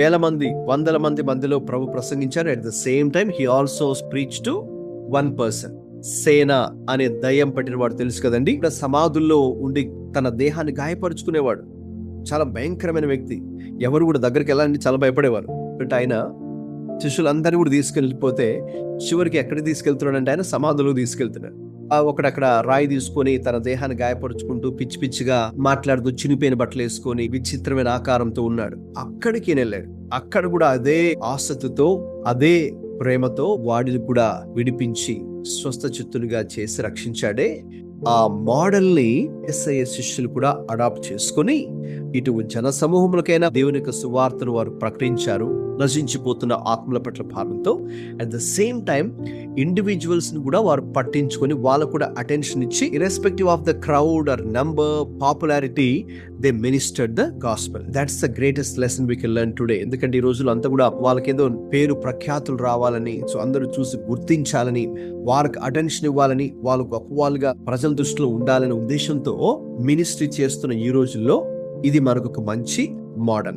వేల మంది, వందల మంది మధ్యలో ప్రభు ప్రసంగించారు. At the same time he also preach to one person. సేన అనే దయ్యం పట్టిన వాడు తెలుసు కదండి. ఇక్కడ సమాధుల్లో ఉండి తన దేహాన్ని గాయపరుచుకునేవాడు. చాలా భయంకరమైన వ్యక్తి. ఎవరు కూడా దగ్గరికి వెళ్ళాలని చాలా భయపడేవారు. బట్ ఆయన శిష్యులందరినీ కూడా తీసుకెళ్ళిపోతే చివరికి ఎక్కడికి తీసుకెళ్తున్నాడంటే ఆయన సమాధులకు తీసుకెళ్తున్నాడు. ఒకడు అక్కడ రాయి తీసుకొని తన దేహాన్ని గాయపరుచుకుంటూ పిచ్చి పిచ్చిగా మాట్లాడుతూ చినిపోయిన బట్టలు వేసుకొని విచిత్రమైన ఆకారంతో ఉన్నాడు. అక్కడికి వెళ్ళాడు. అక్కడ కూడా అదే ఆసక్తితో అదే ప్రేమతో వాడిని కూడా విడిపించి స్వస్థ చిత్తునిగా చేసి రక్షించాడే. ఆ మోడల్ ని యేసయ్య శిష్యులు కూడా అడాప్ట్ చేసుకుని ఇటు జన సమూహములకైనా దేవుని యొక్క సువార్తను వారు ప్రకటించారు, నశించిపోతున్న ఆత్మల పట్ల భారంతో. At the same time individuals ని కూడా వారు పట్టించుకొని వాళ్ళకు కూడా అటెన్షన్ ఇచ్చి, irrespective of the crowd or number, popularity, they ministered the gospel. That's the greatest lesson we can learn today. ఎందుకంటే ఈ రోజుల్లో అంతా కూడా వాళ్ళకేదో పేరు ప్రఖ్యాతులు రావాలని, సో అందరూ చూసి గుర్తించాలని, వారికి అటెన్షన్ ఇవ్వాలని, వాళ్ళు గొప్పవాళ్ళుగా ప్రజల దృష్టిలో ఉండాలనే ఉద్దేశంతో మినిస్ట్రీ చేస్తున్న ఈ రోజుల్లో ఇది మనకు ఒక మంచి మోడల్.